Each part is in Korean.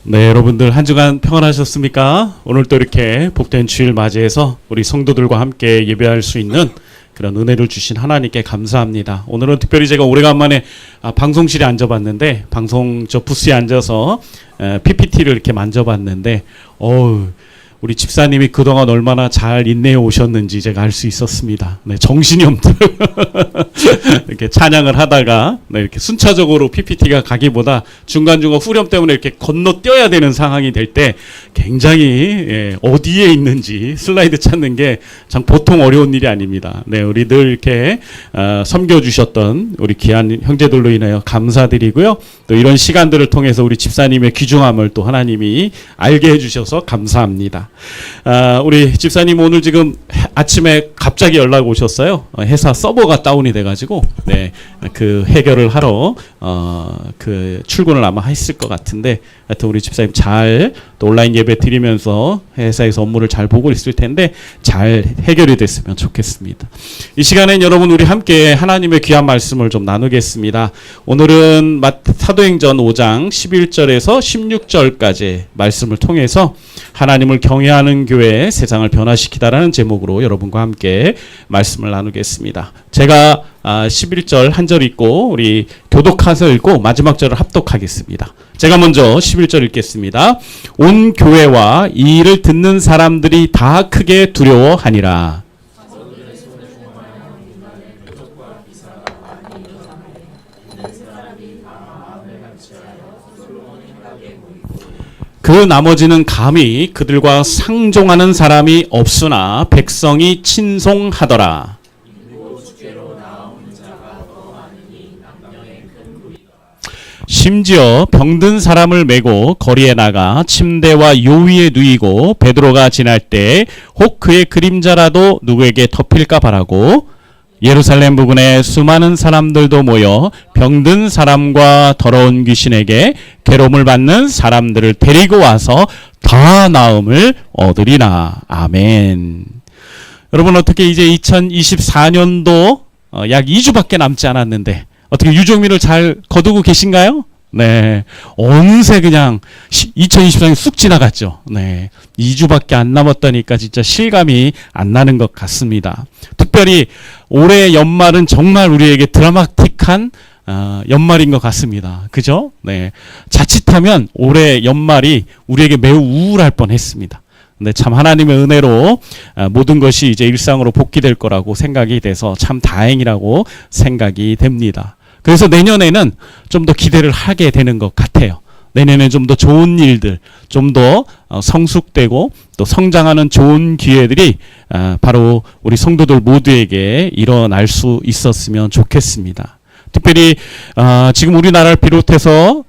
네, 여러분들 한 주간 평안하셨습니까? 오늘 또 이렇게 복된 주일 맞이해서 우리 성도들과 함께 예배할 수 있는 그런 은혜를 주신 하나님께 감사합니다. 오늘은 특별히 제가 오래간만에 방송실에 앉아봤는데, 방송 저 부스에 앉아서 PPT를 이렇게 만져봤는데, 우리 집사님이 그동안 얼마나 잘 인내해 오셨는지 제가 알 수 있었습니다. 네, 정신이 없더라고요. 이렇게 찬양을 하다가 이렇게 순차적으로 PPT가 가기보다 중간중간 후렴 때문에 이렇게 건너뛰어야 되는 상황이 될 때 굉장히 어디에 있는지 슬라이드 찾는 게 참 보통 어려운 일이 아닙니다. 네, 우리 늘 이렇게 섬겨주셨던 우리 귀한 형제들로 인하여 감사드리고요. 또 이런 시간들을 통해서 우리 집사님의 귀중함을 또 하나님이 알게 해주셔서 감사합니다. 우리 집사님 오늘 지금 아침에 갑자기 연락 오셨어요. 회사 서버가 다운이 돼가지고 네, 그 해결을 하러 그 출근을 아마 했을 것 같은데, 하여튼 우리 집사님 잘 또 온라인 예배 드리면서 회사에서 업무를 잘 보고 있을 텐데 잘 해결이 됐으면 좋겠습니다. 이 시간엔 여러분 우리 함께 하나님의 귀한 말씀을 좀 나누겠습니다. 오늘은 사도행전 5장 11절에서 16절까지 말씀을 통해서 하나님을 경외하는 교회 세상을 변화시키다라는 제목으로 여러분과 함께 말씀을 나누겠습니다. 제가 11절 한 절 읽고 우리 교독해서 읽고 마지막 절을 합독하겠습니다. 제가 먼저 11절 읽겠습니다. 온 교회와 이 일을 듣는 사람들이 다 크게 두려워하니라. 그 나머지는 감히 그들과 상종하는 사람이 없으나 백성이 친송하더라. 심지어 병든 사람을 메고 거리에 나가 침대와 요위에 누이고 베드로가 지날 때 혹 그의 그림자라도 누구에게 덮일까 바라고 예루살렘 부근에 수많은 사람들도 모여 병든 사람과 더러운 귀신에게 괴로움을 받는 사람들을 데리고 와서 다 나음을 얻으리라. 아멘. 여러분, 어떻게 이제 2024년도 약 2주밖에 남지 않았는데 어떻게 유종민을 잘 거두고 계신가요? 네. 어느새 그냥 2024년 쑥 지나갔죠. 네. 2주밖에 안 남았다니까 진짜 실감이 안 나는 것 같습니다. 특별히 올해 연말은 정말 우리에게 드라마틱한 연말인 것 같습니다. 그죠? 네. 자칫하면 올해 연말이 우리에게 매우 우울할 뻔했습니다. 근데 참 하나님의 은혜로 모든 것이 이제 일상으로 복귀될 거라고 생각이 돼서 참 다행이라고 생각이 됩니다. 그래서 내년에는 좀 더 기대를 하게 되는 것 같아요. 내년에 좀 더 좋은 일들, 좀 더 성숙되고 또 성장하는 좋은 기회들이 바로 우리 성도들 모두에게 일어날 수 있었으면 좋겠습니다. 특별히 지금 우리나라를 비롯해서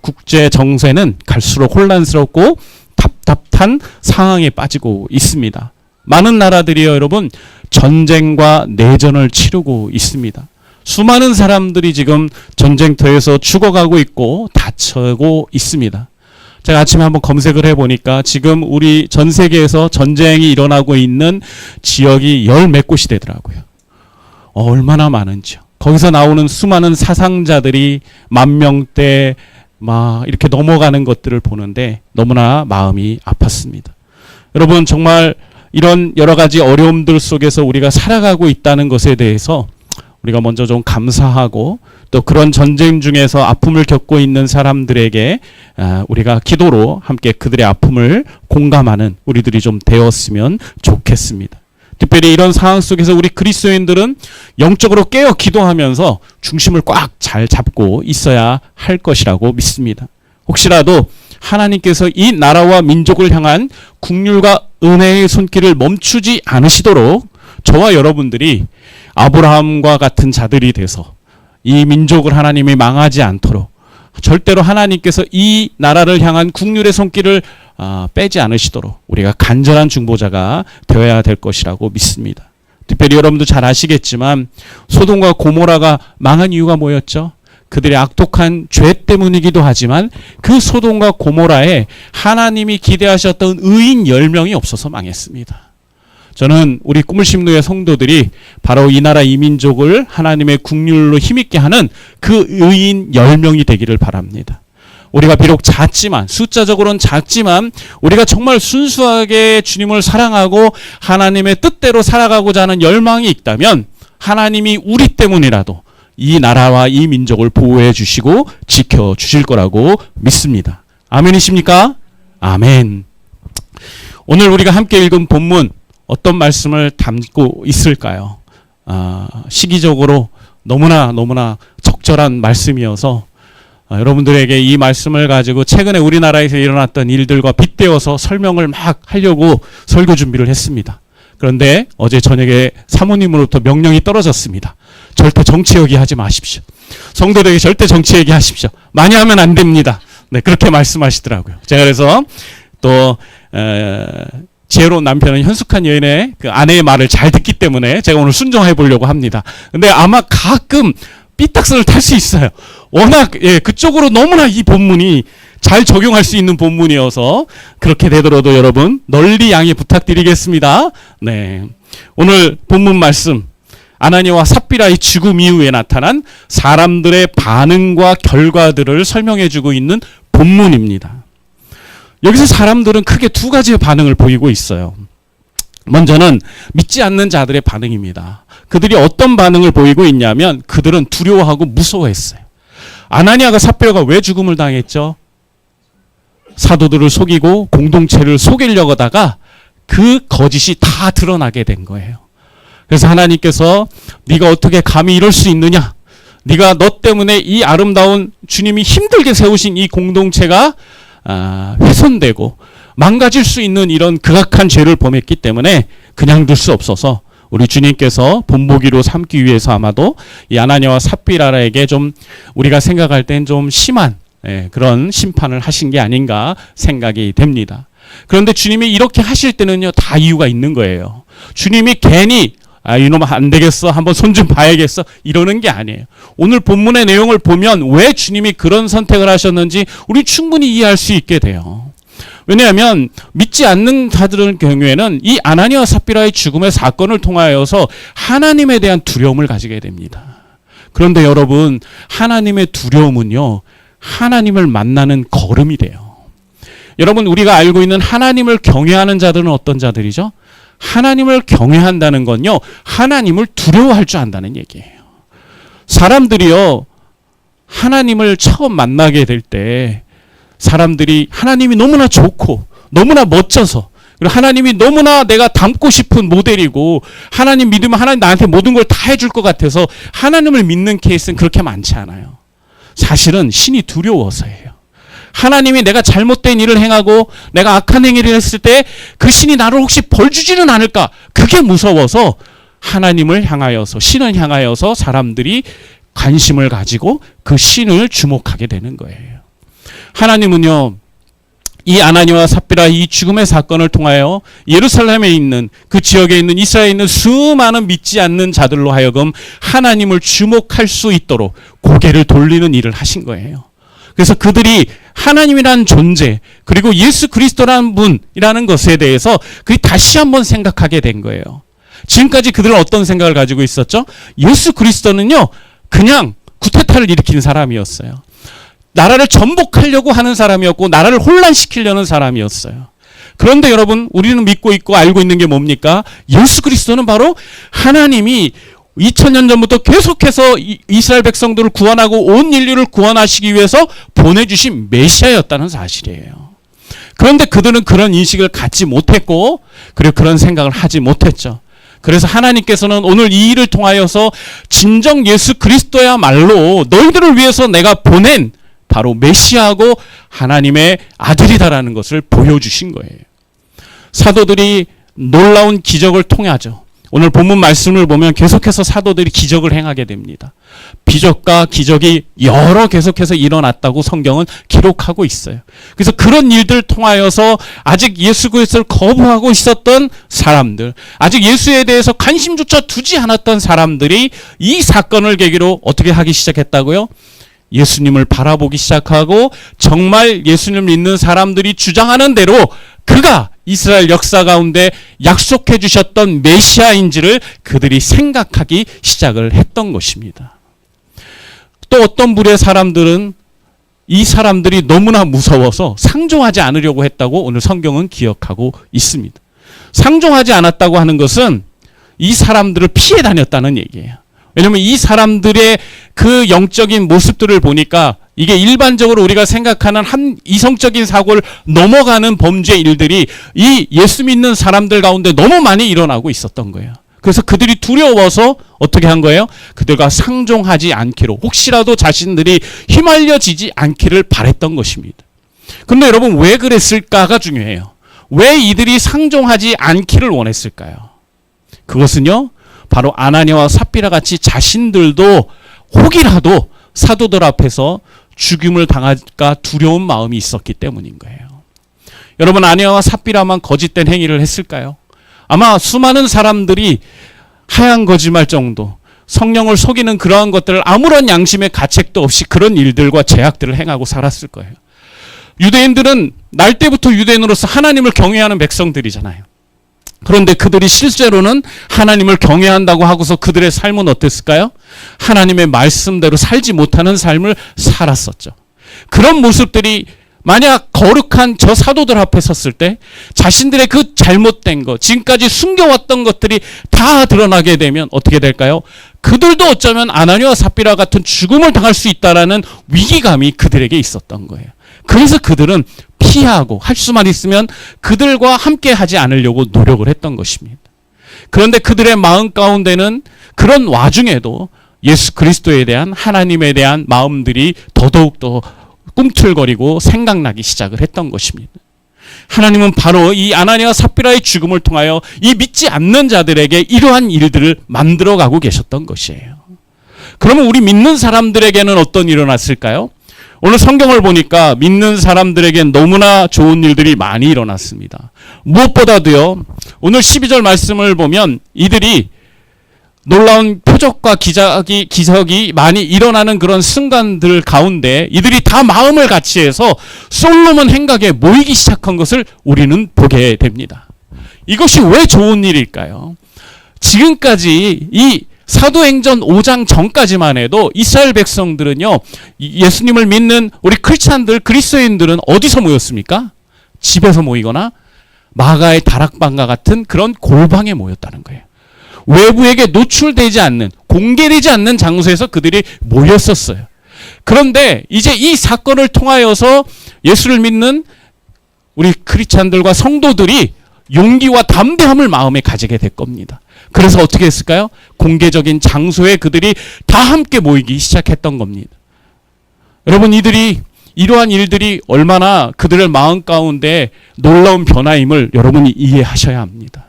국제 정세는 갈수록 혼란스럽고 답답한 상황에 빠지고 있습니다. 많은 나라들이요, 여러분, 전쟁과 내전을 치르고 있습니다. 수많은 사람들이 지금 전쟁터에서 죽어가고 있고 다치고 있습니다. 제가 아침에 한번 검색을 해보니까 지금 우리 전 세계에서 전쟁이 일어나고 있는 지역이 열 몇 곳이 되더라고요. 얼마나 많은지요. 거기서 나오는 수많은 사상자들이 10,000명대 막 이렇게 넘어가는 것들을 보는데 너무나 마음이 아팠습니다. 여러분, 정말 이런 여러 가지 어려움들 속에서 우리가 살아가고 있다는 것에 대해서 우리가 먼저 좀 감사하고 또 그런 전쟁 중에서 아픔을 겪고 있는 사람들에게 우리가 기도로 함께 그들의 아픔을 공감하는 우리들이 좀 되었으면 좋겠습니다. 특별히 이런 상황 속에서 우리 그리스도인들은 영적으로 깨어 기도하면서 중심을 꽉 잘 잡고 있어야 할 것이라고 믿습니다. 혹시라도 하나님께서 이 나라와 민족을 향한 긍휼과 은혜의 손길을 멈추지 않으시도록 저와 여러분들이 아브라함과 같은 자들이 돼서 이 민족을 하나님이 망하지 않도록 절대로 하나님께서 이 나라를 향한 긍휼의 손길을 빼지 않으시도록 우리가 간절한 중보자가 되어야 될 것이라고 믿습니다. 특별히 여러분도 잘 아시겠지만 소돔과 고모라가 망한 이유가 뭐였죠? 그들의 악독한 죄 때문이기도 하지만 그 소돔과 고모라에 하나님이 기대하셨던 의인 10명이 없어서 망했습니다. 저는 우리 꿈을 심는 성도들이 바로 이 나라 이 민족을 하나님의 긍휼로 힘있게 하는 그 의인 10명이 되기를 바랍니다. 우리가 비록 작지만, 숫자적으로는 작지만 우리가 정말 순수하게 주님을 사랑하고 하나님의 뜻대로 살아가고자 하는 열망이 있다면 하나님이 우리 때문이라도 이 나라와 이 민족을 보호해 주시고 지켜 주실 거라고 믿습니다. 아멘이십니까? 아멘. 오늘 우리가 함께 읽은 본문 어떤 말씀을 담고 있을까요? 시기적으로 너무나 적절한 말씀이어서 여러분들에게 이 말씀을 가지고 최근에 우리나라에서 일어났던 일들과 빗대어서 설명을 막 하려고 설교 준비를 했습니다. 그런데 어제 저녁에 사모님으로부터 명령이 떨어졌습니다. 절대 정치 얘기하지 마십시오. 성도들에게 절대 정치 얘기하십시오. 많이 하면 안 됩니다. 네, 그렇게 말씀하시더라고요. 제가 그래서 또 지혜로운 남편은 현숙한 여인의 그 아내의 말을 잘 듣기 때문에 제가 오늘 순종해 보려고 합니다. 근데 아마 가끔 삐딱선을 탈 수 있어요. 워낙 그쪽으로 너무나 이 본문이 잘 적용할 수 있는 본문이어서 그렇게 되더라도 여러분 널리 양해 부탁드리겠습니다. 네, 오늘 본문 말씀 아나니아와 삽비라의 죽음 이후에 나타난 사람들의 반응과 결과들을 설명해주고 있는 본문입니다. 여기서 사람들은 크게 두 가지의 반응을 보이고 있어요. 먼저는 믿지 않는 자들의 반응입니다. 그들이 어떤 반응을 보이고 있냐면 그들은 두려워하고 무서워했어요. 아나니아가 삽비라가 왜 죽음을 당했죠? 사도들을 속이고 공동체를 속이려고 하다가 그 거짓이 다 드러나게 된 거예요. 그래서 하나님께서 네가 어떻게 감히 이럴 수 있느냐? 네가 너 때문에 이 아름다운 주님이 힘들게 세우신 이 공동체가 훼손되고 망가질 수 있는 이런 극악한 죄를 범했기 때문에 그냥 둘 수 없어서 우리 주님께서 본보기로 삼기 위해서 아마도 이 아나니아와 삽비라에게 좀 우리가 생각할 땐 좀 심한 그런 심판을 하신 게 아닌가 생각이 됩니다. 그런데 주님이 이렇게 하실 때는요, 다 이유가 있는 거예요. 주님이 괜히 이놈 안 되겠어, 한번 손 좀 봐야겠어, 이러는 게 아니에요. 오늘 본문의 내용을 보면 왜 주님이 그런 선택을 하셨는지 우리 충분히 이해할 수 있게 돼요. 왜냐하면 믿지 않는 자들의 경우에는 이 아나니아와 삽비라의 죽음의 사건을 통하여서 하나님에 대한 두려움을 가지게 됩니다. 그런데 여러분, 하나님의 두려움은요, 하나님을 만나는 걸음이 돼요. 여러분, 우리가 알고 있는 하나님을 경외하는 자들은 어떤 자들이죠? 하나님을 경외한다는 건요, 하나님을 두려워할 줄 안다는 얘기예요. 사람들이요, 하나님을 처음 만나게 될 때 사람들이 하나님이 너무나 좋고 너무나 멋져서, 그리고 하나님이 너무나 내가 닮고 싶은 모델이고 하나님 믿으면 하나님 나한테 모든 걸 다 해줄 것 같아서 하나님을 믿는 케이스는 그렇게 많지 않아요. 사실은 신이 두려워서예요. 하나님이 내가 잘못된 일을 행하고 내가 악한 행위를 했을 때 그 신이 나를 혹시 벌 주지는 않을까, 그게 무서워서 하나님을 향하여서, 신을 향하여서 사람들이 관심을 가지고 그 신을 주목하게 되는 거예요. 하나님은요, 이 아나니아와 삽비라 이 죽음의 사건을 통하여 예루살렘에 있는 그 지역에 있는 이스라엘에 있는 수많은 믿지 않는 자들로 하여금 하나님을 주목할 수 있도록 고개를 돌리는 일을 하신 거예요. 그래서 그들이 하나님이라는 존재, 그리고 예수 그리스도라는 분이라는 것에 대해서 그들이 다시 한번 생각하게 된 거예요. 지금까지 그들은 어떤 생각을 가지고 있었죠? 예수 그리스도는요, 그냥 구테타를 일으킨 사람이었어요. 나라를 전복하려고 하는 사람이었고 나라를 혼란시키려는 사람이었어요. 그런데 여러분, 우리는 믿고 있고 알고 있는 게 뭡니까? 예수 그리스도는 바로 하나님이 2000년 전부터 계속해서 이스라엘 백성들을 구원하고 온 인류를 구원하시기 위해서 보내주신 메시아였다는 사실이에요. 그런데 그들은 그런 인식을 갖지 못했고, 그리고 그런 생각을 하지 못했죠. 그래서 하나님께서는 오늘 이 일을 통하여서 진정 예수 그리스도야말로 너희들을 위해서 내가 보낸 바로 메시아하고 하나님의 아들이다라는 것을 보여주신 거예요. 사도들이 놀라운 기적을 통하죠. 오늘 본문 말씀을 보면 계속해서 사도들이 기적을 행하게 됩니다. 비적과 기적이 여러 계속해서 일어났다고 성경은 기록하고 있어요. 그래서 그런 일들 통하여서 아직 예수 그리스도를 거부하고 있었던 사람들, 아직 예수에 대해서 관심조차 두지 않았던 사람들이 이 사건을 계기로 어떻게 하기 시작했다고요? 예수님을 바라보기 시작하고 정말 예수님을 믿는 사람들이 주장하는 대로 그가 이스라엘 역사 가운데 약속해 주셨던 메시아인지를 그들이 생각하기 시작을 했던 것입니다. 또 어떤 부류의 사람들은 이 사람들이 너무나 무서워서 상종하지 않으려고 했다고 오늘 성경은 기억하고 있습니다. 상종하지 않았다고 하는 것은 이 사람들을 피해 다녔다는 얘기예요. 왜냐하면 이 사람들의 그 영적인 모습들을 보니까 이게 일반적으로 우리가 생각하는 한 이성적인 사고를 넘어가는 범죄 일들이 이 예수 믿는 사람들 가운데 너무 많이 일어나고 있었던 거예요. 그래서 그들이 두려워서 어떻게 한 거예요? 그들과 상종하지 않기로, 혹시라도 자신들이 휘말려지지 않기를 바랬던 것입니다. 근데 여러분, 왜 그랬을까가 중요해요. 왜 이들이 상종하지 않기를 원했을까요? 그것은요, 바로 아나니아와 삽비라 같이 자신들도 혹이라도 사도들 앞에서 죽임을 당할까 두려운 마음이 있었기 때문인 거예요. 여러분, 아나니아와 삽비라만 거짓된 행위를 했을까요? 아마 수많은 사람들이 하얀 거짓말 정도, 성령을 속이는 그러한 것들을 아무런 양심의 가책도 없이 그런 일들과 죄악들을 행하고 살았을 거예요. 유대인들은 날 때부터 유대인으로서 하나님을 경외하는 백성들이잖아요. 그런데 그들이 실제로는 하나님을 경외한다고 하고서 그들의 삶은 어땠을까요? 하나님의 말씀대로 살지 못하는 삶을 살았었죠. 그런 모습들이 만약 거룩한 저 사도들 앞에 섰을 때 자신들의 그 잘못된 것, 지금까지 숨겨왔던 것들이 다 드러나게 되면 어떻게 될까요? 그들도 어쩌면 아나니아와 삽비라 같은 죽음을 당할 수 있다라는 위기감이 그들에게 있었던 거예요. 그래서 그들은 피하고 할 수만 있으면 그들과 함께 하지 않으려고 노력을 했던 것입니다. 그런데 그들의 마음 가운데는 그런 와중에도 예수 그리스도에 대한, 하나님에 대한 마음들이 더더욱더 꿈틀거리고 생각나기 시작을 했던 것입니다. 하나님은 바로 이 아나니아와 삽비라의 죽음을 통하여 이 믿지 않는 자들에게 이러한 일들을 만들어가고 계셨던 것이에요. 그러면 우리 믿는 사람들에게는 어떤 일이 일어났을까요? 오늘 성경을 보니까 믿는 사람들에겐 너무나 좋은 일들이 많이 일어났습니다. 무엇보다도요, 오늘 12절 말씀을 보면 이들이 놀라운 표적과 기적이 많이 일어나는 그런 순간들 가운데 이들이 다 마음을 같이 해서 솔로몬 행각에 모이기 시작한 것을 우리는 보게 됩니다. 이것이 왜 좋은 일일까요? 지금까지 이 사도행전 5장 전까지만 해도 이스라엘 백성들은요, 예수님을 믿는 우리 크리스찬들, 그리스도인들은 어디서 모였습니까? 집에서 모이거나 마가의 다락방과 같은 그런 골방에 모였다는 거예요. 외부에게 노출되지 않는, 공개되지 않는 장소에서 그들이 모였었어요. 그런데 이제 이 사건을 통하여서 예수를 믿는 우리 크리스찬들과 성도들이 용기와 담대함을 마음에 가지게 될 겁니다. 그래서 어떻게 했을까요? 공개적인 장소에 그들이 다 함께 모이기 시작했던 겁니다. 여러분, 이러한 일들이 얼마나 그들의 마음 가운데 놀라운 변화임을 여러분이 이해하셔야 합니다.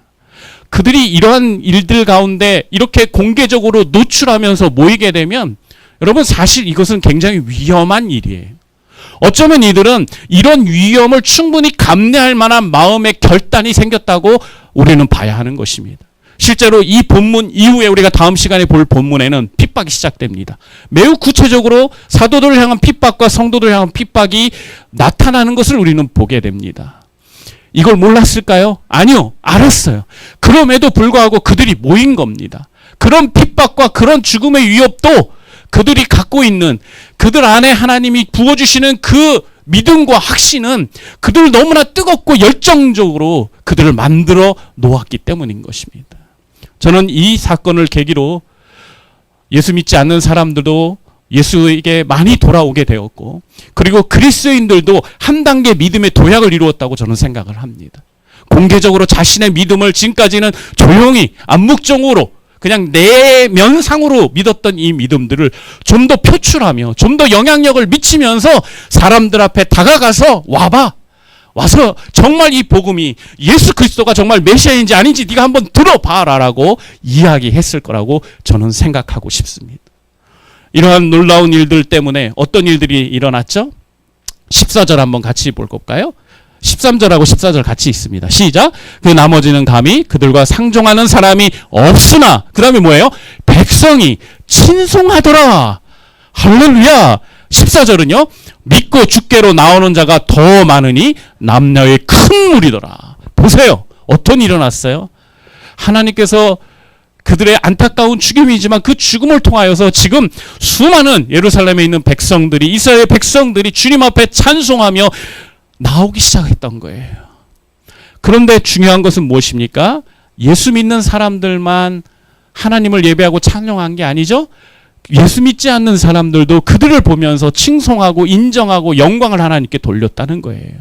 그들이 이러한 일들 가운데 이렇게 공개적으로 노출하면서 모이게 되면 여러분, 사실 이것은 굉장히 위험한 일이에요. 어쩌면 이들은 이런 위험을 충분히 감내할 만한 마음의 결단이 생겼다고 우리는 봐야 하는 것입니다. 실제로 이 본문 이후에 우리가 다음 시간에 볼 본문에는 핍박이 시작됩니다. 매우 구체적으로 사도들을 향한 핍박과 성도들을 향한 핍박이 나타나는 것을 우리는 보게 됩니다. 이걸 몰랐을까요? 아니요, 알았어요. 그럼에도 불구하고 그들이 모인 겁니다. 그런 핍박과 그런 죽음의 위협도 그들이 갖고 있는, 그들 안에 하나님이 부어주시는 그 믿음과 확신은 그들 너무나 뜨겁고 열정적으로 그들을 만들어 놓았기 때문인 것입니다. 저는 이 사건을 계기로 예수 믿지 않는 사람들도 예수에게 많이 돌아오게 되었고, 그리고 그리스도인들도 한 단계 믿음의 도약을 이루었다고 저는 생각을 합니다. 공개적으로 자신의 믿음을 지금까지는 조용히 암묵적으로 그냥 내면상으로 믿었던 이 믿음들을 좀 더 표출하며 좀 더 영향력을 미치면서 사람들 앞에 다가가서 와서 정말 이 복음이 예수 그리스도가 정말 메시아인지 아닌지 네가 한번 들어봐라라고 이야기했을 거라고 저는 생각하고 싶습니다. 이러한 놀라운 일들 때문에 어떤 일들이 일어났죠? 14절 한번 같이 볼 걸까요? 13절하고 14절 같이 있습니다. 시작. 그 나머지는 감히 그들과 상종하는 사람이 없으나, 그 다음에 뭐예요? 백성이 친송하더라. 할렐루야. 14절은요, 믿고 주께로 나오는 자가 더 많으니 남녀의 큰 무리더라. 보세요. 어떤 일이 일어났어요? 하나님께서 그들의 안타까운 죽임이지만 그 죽음을 통하여서 지금 수많은 예루살렘에 있는 백성들이, 이스라엘 백성들이 주님 앞에 찬송하며 나오기 시작했던 거예요. 그런데 중요한 것은 무엇입니까? 예수 믿는 사람들만 하나님을 예배하고 찬양한 게 아니죠. 예수 믿지 않는 사람들도 그들을 보면서 칭송하고 인정하고 영광을 하나님께 돌렸다는 거예요.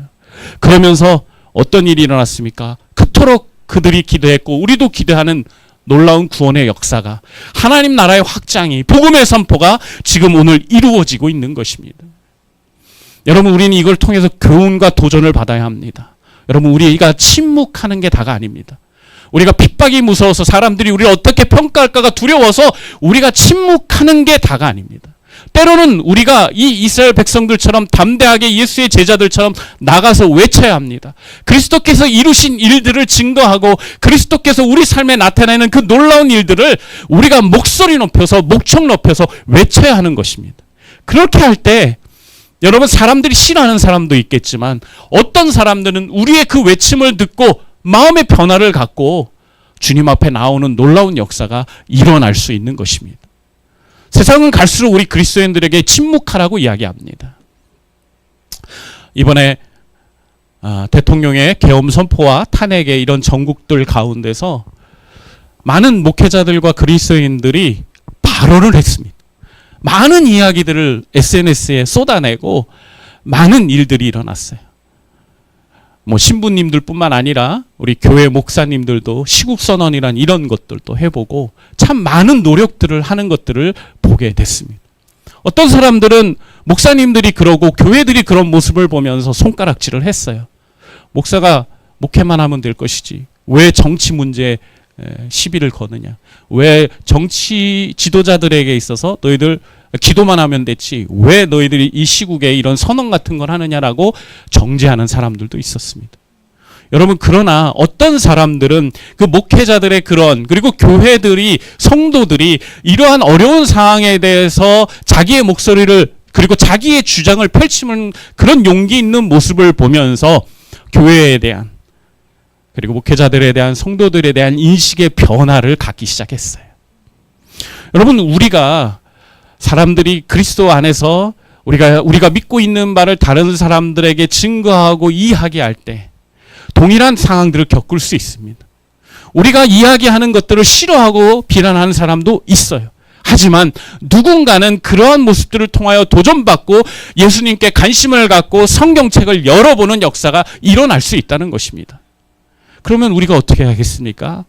그러면서 어떤 일이 일어났습니까? 그토록 그들이 기도했고 우리도 기도하는 놀라운 구원의 역사가, 하나님 나라의 확장이, 복음의 선포가 지금 오늘 이루어지고 있는 것입니다. 여러분, 우리는 이걸 통해서 교훈과 도전을 받아야 합니다. 여러분, 우리가 침묵하는 게 다가 아닙니다. 우리가 핍박이 무서워서 사람들이 우리를 어떻게 평가할까가 두려워서 우리가 침묵하는 게 다가 아닙니다. 때로는 우리가 이 이스라엘 백성들처럼 담대하게 예수의 제자들처럼 나가서 외쳐야 합니다. 그리스도께서 이루신 일들을 증거하고 그리스도께서 우리 삶에 나타내는 그 놀라운 일들을 우리가 목소리 높여서, 목청 높여서 외쳐야 하는 것입니다. 그렇게 할 때 여러분, 사람들이 싫어하는 사람도 있겠지만 어떤 사람들은 우리의 그 외침을 듣고 마음의 변화를 갖고 주님 앞에 나오는 놀라운 역사가 일어날 수 있는 것입니다. 세상은 갈수록 우리 그리스도인들에게 침묵하라고 이야기합니다. 이번에 대통령의 계엄 선포와 탄핵의 이런 전국들 가운데서 많은 목회자들과 그리스도인들이 발언을 했습니다. 많은 이야기들을 SNS에 쏟아내고 많은 일들이 일어났어요. 신부님들 뿐만 아니라 우리 교회 목사님들도 시국선언이란 이런 것들도 해보고 참 많은 노력들을 하는 것들을 보게 됐습니다. 어떤 사람들은 목사님들이 그러고 교회들이 그런 모습을 보면서 손가락질을 했어요. 목사가 목회만 하면 될 것이지 왜 정치 문제에 시비를 거느냐, 왜 정치 지도자들에게 있어서 너희들 기도만 하면 됐지 왜 너희들이 이 시국에 이런 선언 같은 걸 하느냐라고 정죄하는 사람들도 있었습니다. 여러분, 그러나 어떤 사람들은 그 목회자들의 그리고 교회들이, 성도들이 이러한 어려운 상황에 대해서 자기의 목소리를 그리고 자기의 주장을 펼치는 그런 용기 있는 모습을 보면서 교회에 대한, 그리고 목회자들에 대한, 성도들에 대한 인식의 변화를 갖기 시작했어요. 여러분, 우리가 사람들이 그리스도 안에서 우리가 믿고 있는 바를 다른 사람들에게 증거하고 이야기할 때 동일한 상황들을 겪을 수 있습니다. 우리가 이야기하는 것들을 싫어하고 비난하는 사람도 있어요. 하지만 누군가는 그러한 모습들을 통하여 도전받고 예수님께 관심을 갖고 성경책을 열어보는 역사가 일어날 수 있다는 것입니다. 그러면 우리가 어떻게 하겠습니까?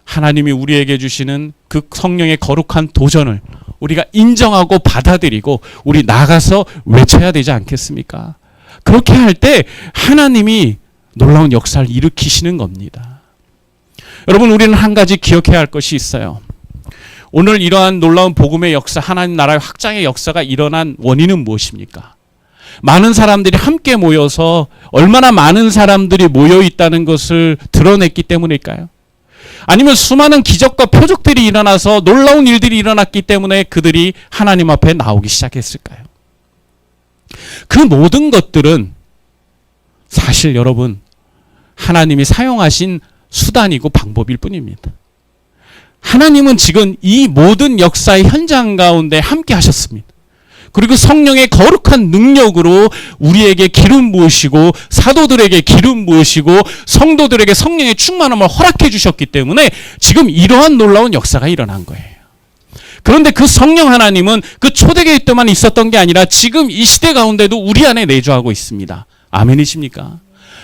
하나님이 우리에게 주시는 그 성령의 거룩한 도전을 우리가 인정하고 받아들이고 우리 나가서 외쳐야 되지 않겠습니까? 그렇게 할 때 하나님이 놀라운 역사를 일으키시는 겁니다. 여러분, 우리는 한 가지 기억해야 할 것이 있어요. 오늘 이러한 놀라운 복음의 역사, 하나님 나라의 확장의 역사가 일어난 원인은 무엇입니까? 많은 사람들이 함께 모여서, 얼마나 많은 사람들이 모여 있다는 것을 드러냈기 때문일까요? 아니면 수많은 기적과 표적들이 일어나서 놀라운 일들이 일어났기 때문에 그들이 하나님 앞에 나오기 시작했을까요? 그 모든 것들은 사실 여러분, 하나님이 사용하신 수단이고 방법일 뿐입니다. 하나님은 지금 이 모든 역사의 현장 가운데 함께 하셨습니다. 그리고 성령의 거룩한 능력으로 우리에게 기름 부으시고 사도들에게 기름 부으시고 성도들에게 성령의 충만함을 허락해 주셨기 때문에 지금 이러한 놀라운 역사가 일어난 거예요. 그런데 그 성령 하나님은 그 초대교회 때만 있었던 게 아니라 지금 이 시대 가운데도 우리 안에 내주하고 있습니다. 아멘이십니까?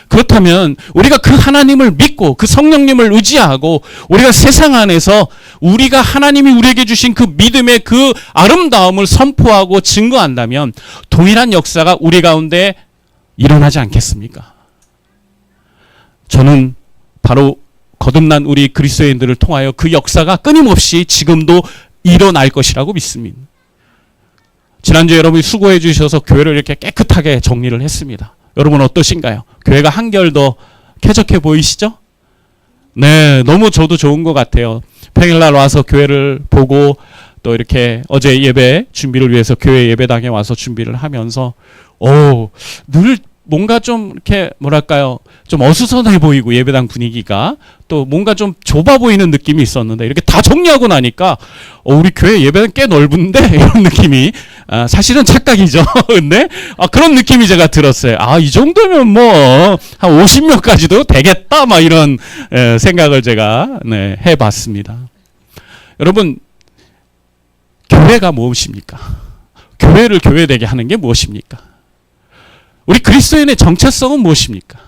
그렇다면 우리가 그 하나님을 믿고 그 성령님을 의지하고 우리가 세상 안에서 우리가 하나님이 우리에게 주신 그 믿음의 그 아름다움을 선포하고 증거한다면 동일한 역사가 우리 가운데 일어나지 않겠습니까? 저는 바로 거듭난 우리 그리스도인들을 통하여 그 역사가 끊임없이 지금도 일어날 것이라고 믿습니다. 지난주에 여러분이 수고해 주셔서 교회를 이렇게 깨끗하게 정리를 했습니다. 여러분 어떠신가요? 교회가 한결 더 쾌적해 보이시죠? 네, 너무 저도 좋은 것 같아요. 평일날 와서 교회를 보고 또 이렇게 어제 예배 준비를 위해서 교회 예배당에 와서 준비를 하면서 늘 뭔가 좀 이렇게 뭐랄까요, 좀 어수선해 보이고 예배당 분위기가 또 뭔가 좀 좁아 보이는 느낌이 있었는데 이렇게 다 정리하고 나니까 우리 교회 예배당 꽤 넓은데 이런 느낌이 사실은 착각이죠. 근데 그런 느낌이 제가 들었어요. 이 정도면 뭐 한 50명까지도 되겠다 막 이런 생각을 제가 해봤습니다. 여러분, 교회가 무엇입니까? 교회를 교회되게 하는 게 무엇입니까? 우리 그리스도인의 정체성은 무엇입니까?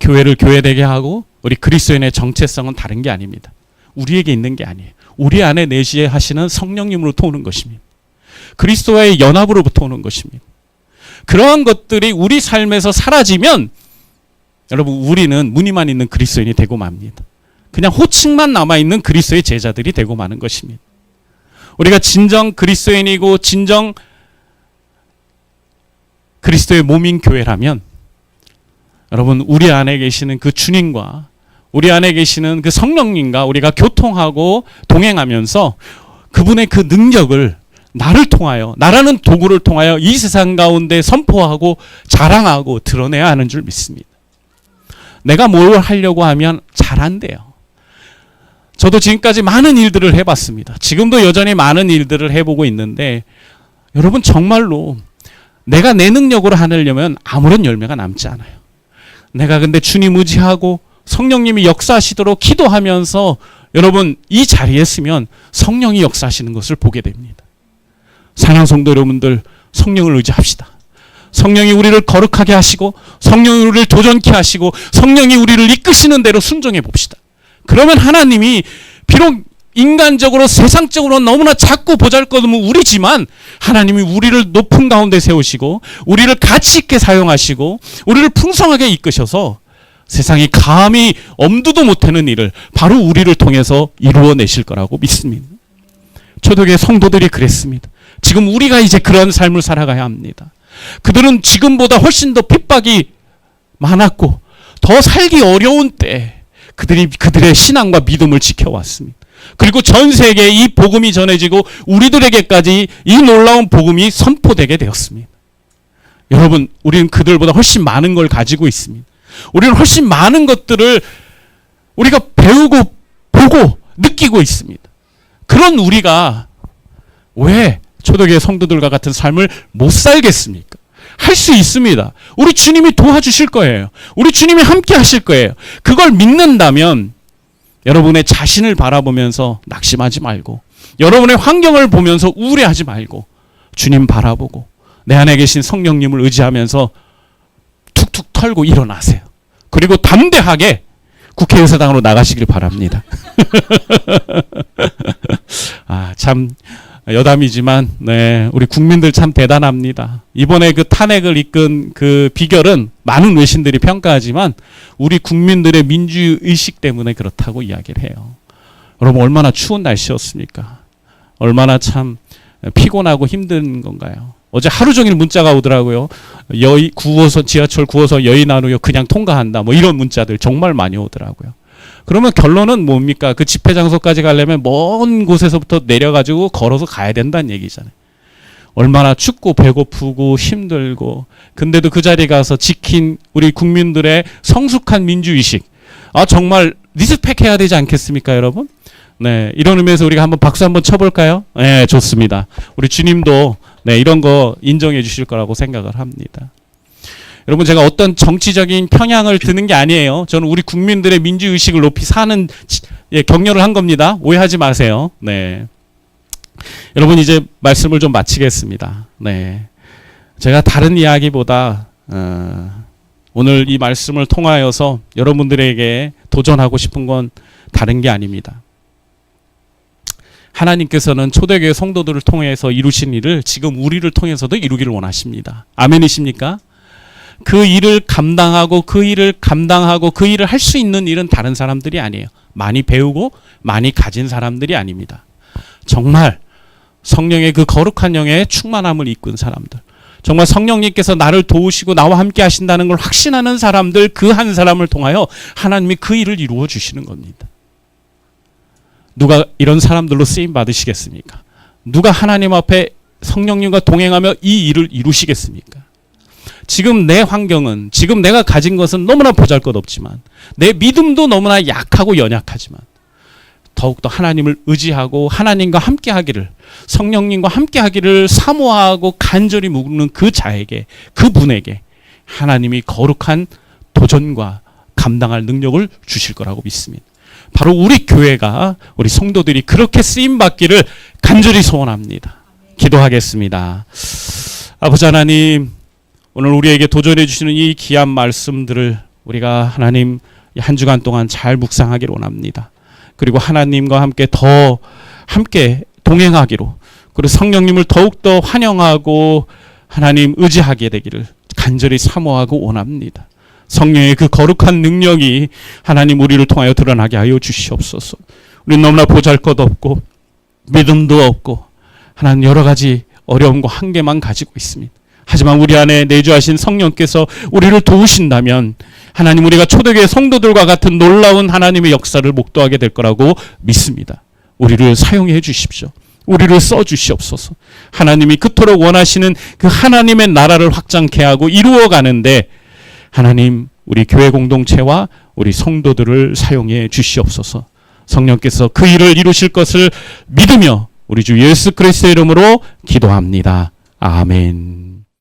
교회를 교회되게 하고 우리 그리스도인의 정체성은 다른 게 아닙니다. 우리에게 있는 게 아니에요. 우리 안에 내시하시는 성령님으로부터 오는 것입니다. 그리스도와의 연합으로부터 오는 것입니다. 그러한 것들이 우리 삶에서 사라지면 여러분, 우리는 무늬만 있는 그리스도인이 되고 맙니다. 그냥 호칭만 남아있는 그리스도의 제자들이 되고 마는 것입니다. 우리가 진정 그리스도인이고 진정 그리스도의 몸인 교회라면 여러분, 우리 안에 계시는 그 주님과 우리 안에 계시는 그 성령님과 우리가 교통하고 동행하면서 그분의 그 능력을 나를 통하여, 나라는 도구를 통하여 이 세상 가운데 선포하고 자랑하고 드러내야 하는 줄 믿습니다. 내가 뭘 하려고 하면 잘 안 돼요. 저도 지금까지 많은 일들을 해봤습니다. 지금도 여전히 많은 일들을 해보고 있는데 여러분, 정말로 내가 내 능력으로 하려면 아무런 열매가 남지 않아요. 내가 근데 주님 의지하고 성령님이 역사하시도록 기도하면서 여러분, 이 자리에 서면 성령이 역사하시는 것을 보게 됩니다. 사랑 성도 여러분들, 성령을 의지합시다. 성령이 우리를 거룩하게 하시고 성령이 우리를 도전케 하시고 성령이 우리를 이끄시는 대로 순종해 봅시다. 그러면 하나님이 비록 인간적으로 세상적으로 너무나 작고 보잘것없는 우리지만 하나님이 우리를 높은 가운데 세우시고 우리를 가치 있게 사용하시고 우리를 풍성하게 이끄셔서 세상이 감히 엄두도 못하는 일을 바로 우리를 통해서 이루어내실 거라고 믿습니다. 초대교회 성도들이 그랬습니다. 지금 우리가 이제 그런 삶을 살아가야 합니다. 그들은 지금보다 훨씬 더 핍박이 많았고 더 살기 어려운 때 그들이 그들의 신앙과 믿음을 지켜왔습니다. 그리고 전 세계에 이 복음이 전해지고 우리들에게까지 이 놀라운 복음이 선포되게 되었습니다. 여러분, 우리는 그들보다 훨씬 많은 걸 가지고 있습니다. 우리는 훨씬 많은 것들을 우리가 배우고 보고 느끼고 있습니다. 그런 우리가 왜 초대교회 성도들과 같은 삶을 못 살겠습니까? 할 수 있습니다. 우리 주님이 도와주실 거예요. 우리 주님이 함께 하실 거예요. 그걸 믿는다면 여러분의 자신을 바라보면서 낙심하지 말고 여러분의 환경을 보면서 우울해하지 말고 주님 바라보고 내 안에 계신 성령님을 의지하면서 툭툭 털고 일어나세요. 그리고 담대하게 국회의사당으로 나가시길 바랍니다. 참 여담이지만 우리 국민들 참 대단합니다. 이번에 그 탄핵을 이끈 그 비결은 많은 외신들이 평가하지만 우리 국민들의 민주의식 때문에 그렇다고 이야기를 해요. 여러분, 얼마나 추운 날씨였습니까? 얼마나 참 피곤하고 힘든 건가요? 어제 하루 종일 문자가 오더라고요. 9호선, 지하철 9호선 여의나루역 그냥 통과한다. 뭐 이런 문자들 정말 많이 오더라고요. 그러면 결론은 뭡니까? 그 집회 장소까지 가려면 먼 곳에서부터 내려가지고 걸어서 가야 된다는 얘기잖아요. 얼마나 춥고 배고프고 힘들고 근데도 그 자리에 가서 지킨 우리 국민들의 성숙한 민주의식. 정말 리스펙해야 되지 않겠습니까, 여러분? 이런 의미에서 우리가 한번 박수 한번 쳐볼까요? 좋습니다. 우리 주님도 이런 거 인정해 주실 거라고 생각을 합니다. 여러분, 제가 어떤 정치적인 편향을 드는 게 아니에요. 저는 우리 국민들의 민주의식을 높이 사는 격려를 한 겁니다. 오해하지 마세요. 여러분, 이제 말씀을 좀 마치겠습니다. 제가 다른 이야기보다 오늘 이 말씀을 통하여서 여러분들에게 도전하고 싶은 건 다른 게 아닙니다. 하나님께서는 초대교회 성도들을 통해서 이루신 일을 지금 우리를 통해서도 이루기를 원하십니다. 아멘이십니까? 그 일을 감당하고 그 일을 할 수 있는 일은 다른 사람들이 아니에요. 많이 배우고 많이 가진 사람들이 아닙니다. 정말 성령의 그 거룩한 영의 충만함을 이끈 사람들, 정말 성령님께서 나를 도우시고 나와 함께 하신다는 걸 확신하는 사람들, 그 한 사람을 통하여 하나님이 그 일을 이루어 주시는 겁니다. 누가 이런 사람들로 쓰임 받으시겠습니까? 누가 하나님 앞에 성령님과 동행하며 이 일을 이루시겠습니까? 지금 내 환경은, 지금 내가 가진 것은 너무나 보잘것없지만, 내 믿음도 너무나 약하고 연약하지만, 더욱더 하나님을 의지하고 하나님과 함께 하기를, 성령님과 함께 하기를 사모하고 간절히 묻는 그 자에게, 그 분에게 하나님이 거룩한 도전과 감당할 능력을 주실 거라고 믿습니다. 바로 우리 교회가, 우리 성도들이 그렇게 쓰임받기를 간절히 소원합니다. 기도하겠습니다. 아버지 하나님, 오늘 우리에게 도전해 주시는 이 귀한 말씀들을 우리가 하나님 한 주간 동안 잘 묵상하기를 원합니다. 그리고 하나님과 함께 더 함께 동행하기로, 그리고 성령님을 더욱더 환영하고 하나님 의지하게 되기를 간절히 사모하고 원합니다. 성령의 그 거룩한 능력이 하나님 우리를 통하여 드러나게 하여 주시옵소서. 우리는 너무나 보잘것없고 믿음도 없고 하나님 여러 가지 어려움과 한계만 가지고 있습니다. 하지만 우리 안에 내주하신 성령께서 우리를 도우신다면 하나님 우리가 초대교회 성도들과 같은 놀라운 하나님의 역사를 목도하게 될 거라고 믿습니다. 우리를 사용해 주십시오. 우리를 써 주시옵소서. 하나님이 그토록 원하시는 그 하나님의 나라를 확장케 하고 이루어 가는데 하나님 우리 교회 공동체와 우리 성도들을 사용해 주시옵소서. 성령께서 그 일을 이루실 것을 믿으며 우리 주 예수 그리스도의 이름으로 기도합니다. 아멘.